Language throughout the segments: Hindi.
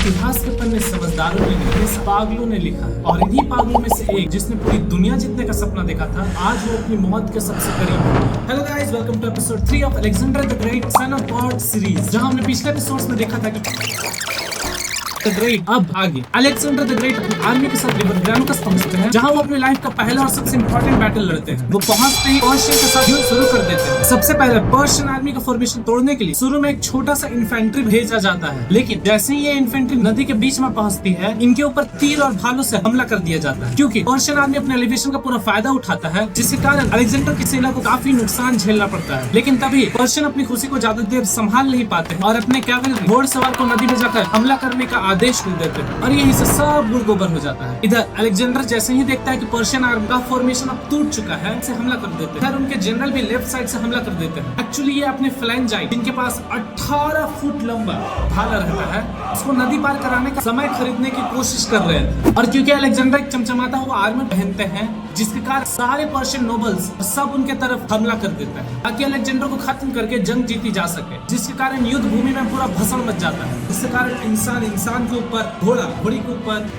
इतिहास के पन्ने समझदारों ने लिखे, पागलों ने लिखा है। और इन्हीं पागलों में से एक जिसने पूरी दुनिया जीतने का सपना देखा था, आज वो अपनी मौत के सबसे करीब है। Hello guys, welcome to episode 3 of Alexander the great son of god series, जहां हमने पिछले एपिसोड्स में देखा था कि द ग्रेट अब आगे अलेक्जेंडर द ग्रेट अपनी आर्मी के साथ रिवर ग्रानुकस पहुंचते हैं, जहां वो अपने लाइफ का पहला और सबसे इंपॉर्टेंट बैटल लड़ते हैं। वो पहुंचते ही पर्शियन के साथ युद्ध शुरू कर देते हैं। सबसे पहले पर्शियन आर्मी का फॉर्मेशन तोड़ने के लिए शुरू में एक छोटा सा इन्फेंट्री भेजा जाता है, लेकिन जैसे ही ये इन्फेंट्री नदी के बीच में पहुंचती है, इनके ऊपर तीर और भालों से हमला कर दिया जाता है, क्योंकि पर्शियन आर्मी अपने एलिवेशन का पूरा फायदा उठाता है, जिसके कारण अलेक्जेंडर की सेना को काफी नुकसान झेलना पड़ता है। लेकिन तभी पर्शियन अपनी खुशी को ज्यादा देर संभाल नहीं पाते और अपने कैवलरी घोड़सवार को नदी में जाकर हमला करने का आदेश दे देते हैं, और यहीं से सब गुड़-गोबर हो जाता है। इधर अलेक्जेंडर जैसे ही देखता है कि पर्शियन आर्मी का फॉर्मेशन अब टूट चुका है, से हमला कर देते हैं। फिर उनके जनरल भी लेफ्ट साइड से हमला कर देते हैं। एक्चुअली ये अपने फ्लैंजाइट, जिनके पास 18 फुट लंबा भाला रहता है, उसको नदी पार कराने का समय खरीदने की कोशिश कर रहे हैं। और क्योंकि अलेक्जेंडर एक चमचमाता हुआ आर्मर पहनते हैं, जिसके कारण सारे पर्शियन नोबल्स सब उनके तरफ हमला कर देते हैं, ताकि अलेक्जेंडर को खत्म करके जंग जीती जा सके, जिसके कारण युद्ध भूमि में पूरा भसड़ मच जाता है। जिसके कारण इंसान के ऊपर, घोड़ी के ऊपर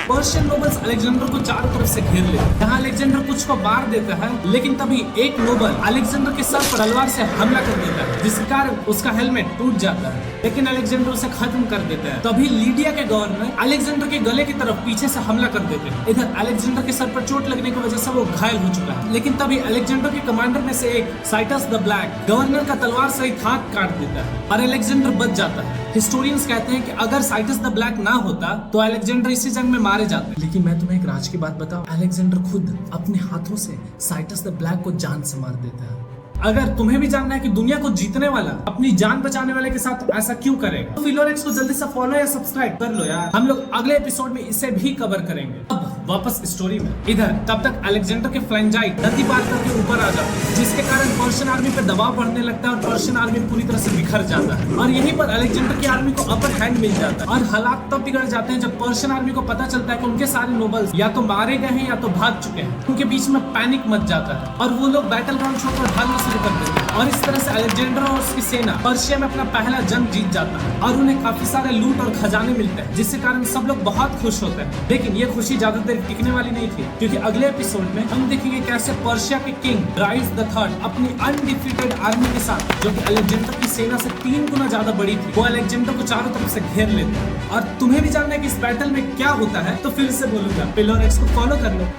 पर्शियन नोबल्स अलेक्जेंडर को चारों तरफ से घेर लेते हैं। यहाँ अलेक्जेंडर कुछ को मार देता है, लेकिन तभी एक नोबल अलेक्जेंडर के सर पर तलवार से हमला कर देता है, जिसके कारण उसका हेलमेट टूट जाता है, लेकिन अलेक्जेंडर उसे खत्म कर देता है। तभी लीडिया के गवर्नर अलेक्जेंडर के गले की तरफ पीछे से हमला कर देते हैं। इधर अलेक्जेंडर के सर पर चोट लगने की वजह से वो घायल हो चुका है, लेकिन तभी अलेक्जेंडर के कमांडर में से एक साइटस द ब्लैक गवर्नर का तलवार से हाथ काट देता है और अलेक्जेंडर बच जाता है। हिस्टोरियंस कहते हैं कि अगर साइटस द ब्लैक ना होता तो अलेक्जेंडर इसी जंग में मारे जाते। लेकिन मैं तुम्हें एक राज की बात बताऊं, अलेक्जेंडर खुद अपने हाथों से साइटस द ब्लैक को जान से मार देता है। अगर तुम्हें भी जानना है कि दुनिया को जीतने वाला अपनी जान बचाने वाले के साथ ऐसा क्यों करेगा, तो फिलोरेक्स को जल्दी से फॉलो या सब्सक्राइब कर लो यार। हम लोग अगले एपिसोड में इसे भी कवर करेंगे। अब वापस स्टोरी में। इधर तब तक अलेक्जेंडर के फ्लैंजाइट नदी पार करके ऊपर आ जाते हैं, जिसके कारण पर्शियन आर्मी पे दबाव बढ़ने लगता है और पर्शियन आर्मी पूरी तरह से बिखर जाता है। और यहीं पर अलेक्जेंडर की आर्मी को अपर हैंड मिल जाता है और हालात तब बिगड़ जाते हैं जब पर्शियन आर्मी को पता चलता है कि उनके सारे नोबल्स या तो मारे गए हैं या तो भाग चुके हैं। उनके बीच में पैनिक मच जाता है और वो लोग बैटल ग्राउंड छोड़कर भागना शुरू कर देते हैं, और इस तरह से अलेक्जेंडर और उसकी सेना पर्शिया में अपना पहला जंग जीत जाता है और उन्हें काफी सारे लूट और खजाने मिलते हैं, जिसके कारण सब लोग बहुत खुश होते हैं। लेकिन ये खुशी ज्यादा देर टिकने वाली नहीं थी, क्योंकि अगले एपिसोड में हम देखेंगे कैसे पर्शिया के किंग ड्राइस द थर्ड अपनी अनडिफीटेड आर्मी के साथ, जो कि अलेक्जेंडर की सेना से 3 गुना ज्यादा बड़ी थी, वो अलेक्जेंडर को चारों तरफ से घेर लेते हैं। और तुम्हें भी जानना है कि इस बैटल में क्या होता है, तो फिर से बोलूंगा, फिलोरेक्स को फॉलो कर लो।